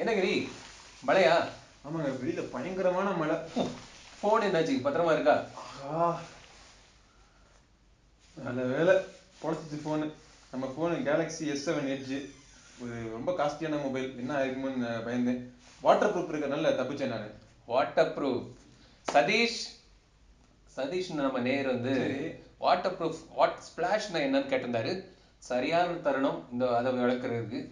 என்ன கிரி மழையா? ஆமாங்க, வெளியில பயங்கரமான மழை. ஃபோன் என்னாச்சு, பத்திரமா இருக்கா? ஆஹா, நல்ல வேலை பொழைச்சிச்சு ஃபோனு. நம்ம ஃபோனு கேலக்ஸி S7 எட்ஜ். ஒரு ரொம்ப காஸ்ட்லியான மொபைல், என்ன ஆயிருக்குமோன்னு பயந்தேன். வாட்டர் ப்ரூஃப் இருக்கிறனால தப்பிச்சேன் நான். Water proof. சதீஷ் சதீஷ் நம்ம நேர் வந்து சரி. வாட்டர் ப்ரூஃப் ஸ்பிளாஷ்னா என்னன்னு கேட்டிருந்தாரு. சரியான தருணம் இந்த அதை விளக்குறதுக்கு.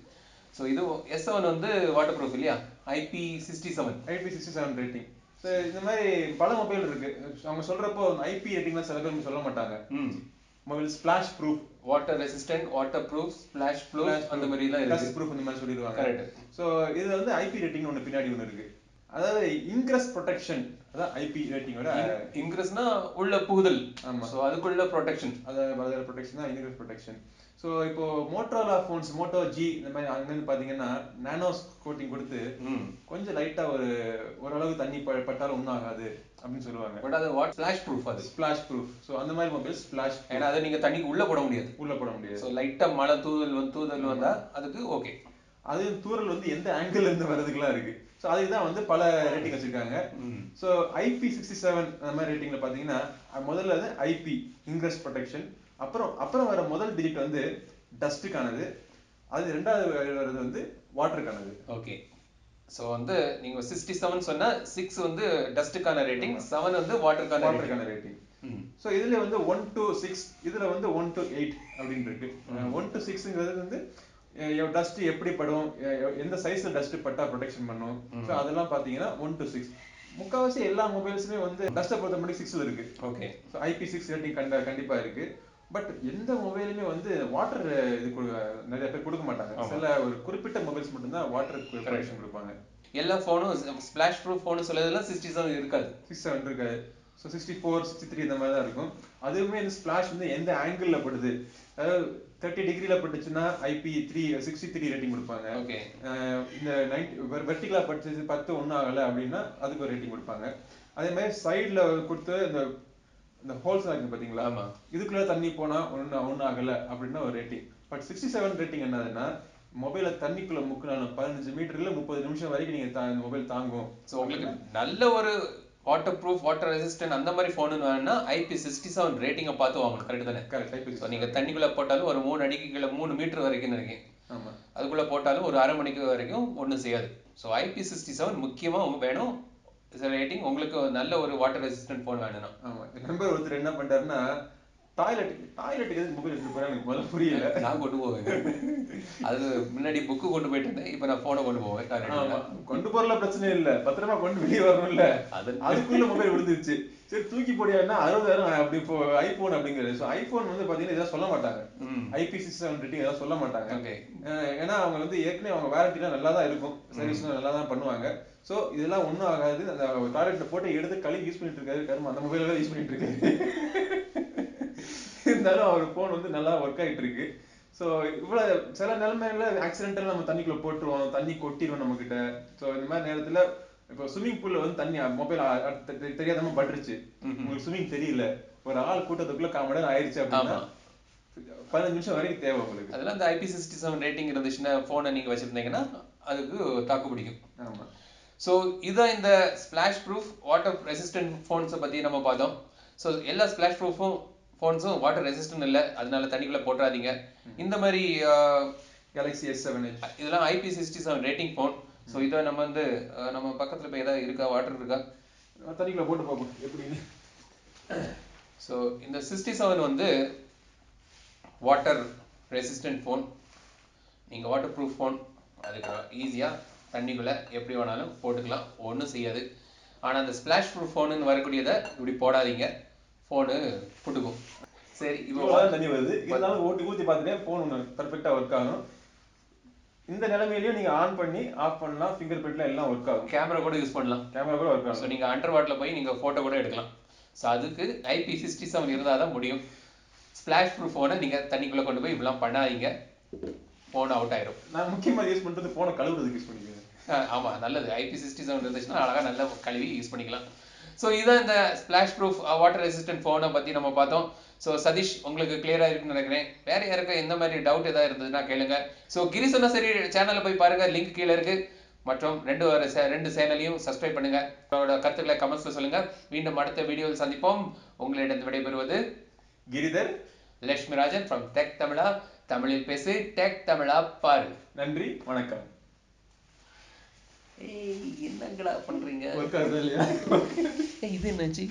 ஸோ இது S7 வந்து வாட்டர் ப்ரூஃப் இல்லையா? IP67. IP67 rating. ஸோ இந்த மாதிரி பல மொபைல் இருக்கு. அவங்க சொல்றப்போ IP ரேட்டிங்லாம் சில பேர் சொல்ல மாட்டாங்க. Mobile splash proof, water resistant, water proof, splash proof அந்த மாதிரிலாம் இருக்கு. டஸ்ட் ப்ரூஃப் இந்த மாதிரி சொல்லிடுவாங்க. கரெக்ட். ஸோ இது வந்து IP ரேட்டிங் ஒன்று பின்னாடி ஒன்று இருக்கு. அதாவது இன்கிரஸ் ப்ரொடெக்ஷன், அதான் IP ரேட்டிங்கோட. இன்கிரஸ்னா உள்ள புகுதல். ஆமா, ஸோ அதுக்குள்ள ப்ரொடெக்ஷன். அதாவது ப்ரொடெக்ஷன் தான் இன்கிரஸ் ப்ரொடெக்ஷன். ஸோ இப்போ மோட்டோரோலா ஃபோன்ஸ், மோட்டோ ஜி இந்த மாதிரி அங்கேருந்து பார்த்தீங்கன்னா நானோஸ் கோட்டிங் கொடுத்து கொஞ்சம் லைட்டாக ஓரளவு தண்ணி பட்டாலும் ஒன்றும் ஆகாது அப்படின்னு சொல்லுவாங்க. பட் அது வாட் ஸ்பிளாஷ் ப்ரூஃப், அது ஸ்பிளாஷ் ப்ரூஃப். ஸோ அந்த மாதிரி மொபைல் ஸ்பிளாஷ், ஏன்னா அதை நீங்க தண்ணிக்கு உள்ள போட முடியாது. உள்ள போட முடியாது. ஸோ லைட்டா மழை தூதல் வந்தா அதுக்கு ஓகே. அது தூரல் வந்து எந்த ஆங்கிள் இருந்து வர்றதுக்குலாம் இருக்கு. ஸோ அதுக்கு தான் வந்து பல ரேட்டிங் வச்சிருக்காங்க. ஸோ IP67 அந்த மாதிரி ரேட்டிங்ல பார்த்தீங்கன்னா முதல்ல அது IP இன்கிரஸ் ப்ரொடெக்ஷன், அப்புறம் வர முதல் டிஜிட் வந்து டஸ்ட்டுக்கானது, அது ரெண்டாவது வர்றது வந்து வாட்டருக்கானது. ஓகே. ஸோ வந்து நீங்க 67 சொன்னா 6 வந்து டஸ்ட்டுக்கான ரேட்டிங், 7 வந்து வாட்டருக்கான ரேட்டிங். ஸோ இதுல வந்து 1 to 6, இதுல வந்து 1 to 8 அப்படின்னு இருக்கு. 1 to 6ங்கிறது வந்து டஸ்ட் எப்படி படும், எந்த சைஸ்ல டஸ்ட் பட்டா ப்ரொடெக்ஷன் பண்ணும். ஸோ அதெல்லாம் பார்த்தீங்கன்னா 1 to 6. முக்கால்வாசி எல்லா மொபைல்ஸுமே வந்து டஸ்ட்டை பொறுத்த மட்டும் 6ல இருக்கு. ஓகே. ஸோ IP6 ரேட்டிங் கண்டிப்பா இருக்கு. பட் எந்த மொபைலுமே வந்து வாட்டர் இது நிறைய பேர் கொடுக்க மாட்டாங்க. சில ஒரு குறிப்பிட்ட மொபைல்ஸ் மட்டும்தான் வாட்டர் ப்ரொடெக்ஷன் கொடுப்பாங்க. எல்லா ஃபோனும் ஸ்பிளாஷ் ப்ரூஃப் ஃபோன் சொல்லதெல்லாம் 67 இருக்காது. 67 இருக்காது. ஸோ 64, 63 இந்த மாதிரி தான் இருக்கும். அதுவுமே இந்த ஸ்பிளாஷ் வந்து எந்த ஆங்கிளில் படுது, அதாவது 30 டிகிரியில் பட்டுச்சுன்னா IP63 ரேட்டிங் கொடுப்பாங்க. ஓகே. இந்த 90 வெர்டிகலாக பட்டுச்சு 10 ஒன்றும் ஆகலை அப்படின்னா அதுக்கு ஒரு ரேட்டிங் கொடுப்பாங்க. அதே மாதிரி சைடில் கொடுத்து இந்த ஹோல்ஸ் இருக்கு பார்த்தீங்களா, இதுக்குள்ளே தண்ணி போனால் ஒன்றும் ஆகலை அப்படின்னா ஒரு ரேட்டிங். பட் 67 ரேட்டிங் என்னதுன்னா, மொபைலை தண்ணிக்குள்ள முக்கினாலும் 15 மீட்டர்ல 30 நிமிஷம் வரைக்கும் நீங்க இந்த மொபைல் தாங்கும். ஸோ உங்களுக்கு நல்ல ஒரு வாட்டர் ப்ரூஃப், வாட்டர் ரெசிஸ்டன்ட் அந்த மாதிரி ஃபோனு வேணும்னா IP67 ரேட்டிங்கை பார்த்து வாங்கணும். கரெக்ட் தானே? கரெக்ட். ஸோ நீங்கள் தண்ணிக்குள்ளே போட்டாலும் ஒரு 3 அடிக்கு கீழே 3 மீட்டர் வரைக்கும் நினைக்கிறேன். ஆமாம், அதுக்குள்ளே போட்டாலும் ஒரு அரை மணிக்கு வரைக்கும் ஒன்றும் செய்யாது. ஸோ IP67 முக்கியமாக வேணும். ரேட்டிங் உங்களுக்கு நல்ல ஒரு வாட்டர் ரெசிஸ்டன்ட் ஃபோன் வேணும்னா. ஆமாம். நம்பர் ஒருத்தர் என்ன பண்ணிட்டாருன்னா, டாய்லெட்டுக்கு எதுக்கு மொபைல் எடுத்துட்டு போறாங்க எனக்கு முதல்ல புரியல. நான் கொண்டு போவேங்க. அது முன்னாடி புக்கு கொண்டு போயிட்டு இருந்தேன், இப்போ நான் ஃபோனை கொண்டு போவேன் டாய்லெட்டுக்குள்ள. கொண்டு போறல பிரச்சனை இல்லை, பத்திரமா கொண்டு வெளியே வரணும்ல. அதுக்குள்ள மொபைல் விழுந்துருச்சு. சரி தூக்கி போடியான்னா 60,000 அப்படி ஐபோன் அப்படிங்கிறது. ஸோ ஐபோன் வந்து பார்த்தீங்கன்னா இதெல்லாம் சொல்ல மாட்டாங்க. IP67 ரேட்டிங் இதெல்லாம் சொல்ல மாட்டாங்க. ஏன்னா அவங்க வந்து ஏற்கனவே அவங்க வாரண்டிலாம் நல்லா தான் இருக்கும், சர்வீஸ்லாம் நல்லா தான் பண்ணுவாங்க. ஸோ இதெல்லாம் ஒன்றும் ஆகாது. அந்த டாய்லெட்டில் போட்டு எடுத்து கழுவி யூஸ் பண்ணிட்டு இருக்காரு கரும, அந்த மொபைலில் தான் யூஸ் பண்ணிட்டு இருக்காரு. இருந்தாலும் அவர் ஃபோன் வந்து நல்லா ஒர்க் ஆகிட்டு இருக்கு. ஸோ இவ்வளோ சில நிலைமையில ஆக்சிடென்டல் நம்ம தண்ணிக்குள்ள போட்டுருவோம், தண்ணி கொட்டிடும் நம்ம கிட்ட. ஸோ இந்த மாதிரி நேரத்தில் இப்போ ஸ்விம்மிங் பூல்ல வந்து தண்ணி மொபைல் தெரியாதமா பட்டுருச்சு, உங்களுக்கு ஸ்விம்மிங் தெரியல, ஒரு ஆள் கூட்டத்துக்குள்ள 1/4 மணி நேரம் ஆயிடுச்சு அப்படின்னா 15 நிமிஷம் வரைக்கும் தேவை உங்களுக்கு. அதெல்லாம் இந்த IP67 ரேட்டிங் இருந்துச்சுன்னா ஃபோனை நீங்கள் வச்சுருந்தீங்கன்னா அதுக்கு தாக்கு பிடிக்கும். ஆமாம். ஸோ இதுதான் இந்த ஸ்பிளாஷ் ப்ரூஃப் வாட்டர் ரெசிஸ்டன்ட் ஃபோன்ஸை பற்றி நம்ம பார்த்தோம். ஸோ எல்லா ஸ்பிளாஷ் ப்ரூஃபும் ஃபோன்ஸும் வாட்டர் ரெசிஸ்டன்ட் இல்லை, அதனால தண்ணிக்குள்ளே போட்டுறாதீங்க. இந்த மாதிரி கேலக்ஸி S7 இதெல்லாம் IP67 ரேட்டிங் ஃபோன். ஸோ இதை நம்ம வந்து நம்ம பக்கத்தில் இப்போ எதாவது இருக்கா, வாட்டர் இருக்கா, தண்ணிக்குள்ளே போட்டு பார்ப்போம் எப்படின்னு. ஸோ இந்த 67 வந்து வாட்டர் ரெசிஸ்டன்ட் ஃபோன். நீங்கள் வாட்டர் ப்ரூஃப் ஃபோன் அதுக்கு ஈஸியாக தண்ணிக்குள்ளே எப்படி வேணாலும் போட்டுக்கலாம், ஒன்றும் செய்யாது. ஆனால் அந்த ஸ்பிளாஷ் ப்ரூஃப் ஃபோனுன்னு வரக்கூடியதை இப்படி போடாதீங்க, ஃபோனு புட்டுக்கும். சரி, இப்போ தண்ணி வருது இருந்தாலும் ஊற்றி பார்த்துட்டேன், ஃபோன் ஒன்று பர்ஃபெக்டாக ஒர்க் ஆகும். இந்த நிலைமையிலையும் நீங்கள் ஆன் பண்ணி ஆஃப் பண்ணலாம், ஃபிங்கர் பிரிண்ட்ல எல்லாம் ஒர்க் ஆகும். கேமரா கூட யூஸ் பண்ணலாம், கேமரா கூட ஒர்க் ஆகும். ஸோ நீங்கள் அண்டர் வாட்டரில் போய் நீங்கள் ஃபோட்டோ கூட எடுக்கலாம். ஸோ அதுக்கு IP67 இருந்தால் தான் முடியும். ஸ்பிளாஷ் ப்ரூஃப் ஃபோனை நீங்கள் தண்ணிக்குள்ளே கொண்டு போய் இப்படிலாம் பண்ணாதீங்க, ஃபோன் அவுட் ஆயிடும். நான் முக்கியமாக யூஸ் பண்ணுறது ஃபோனை கழுவுறதுக்கு யூஸ் பண்ணிக்கிறேன். ஆமாம், நல்லது. IP67 இருந்துச்சுன்னா அழகாக நல்ல கழுவி யூஸ் பண்ணிக்கலாம். ஸோ இதுதான் இந்த ஸ்பிளாஷ் ப்ரூஃப் வாட்டர் ரெசிஸ்டன்ட் ஃபோனை பற்றி நம்ம பார்த்தோம். ஸோ சதீஷ் உங்களுக்கு கிளியராக இருக்குன்னு நினைக்கிறேன். வேறு யாருக்கு எந்த மாதிரி டவுட் எதாவது இருந்ததுன்னா கேளுங்க. ஸோ கிரி சொன்ன சரி சேனலில் போய் பாருங்கள், லிங்க் கீழே இருக்குது. மற்றும் ரெண்டு சேனலையும் சப்ஸ்கிரைப் பண்ணுங்க. உங்களோட கருத்துக்களை கமெண்ட்ஸ்ல சொல்லுங்க. மீண்டும் அடுத்த வீடியோவில் சந்திப்போம். உங்களிடம் விடைபெறுவது கிரிதர், லட்சுமி ராஜன் from டெக் தமிழா. தமிழில் பேசு, டெக் தமிழா பாரு. நன்றி, வணக்கம். என்னங்களா பண்றீங்க? ஒர்க் ஆகுதா இல்லையா? இது என்னாச்சு?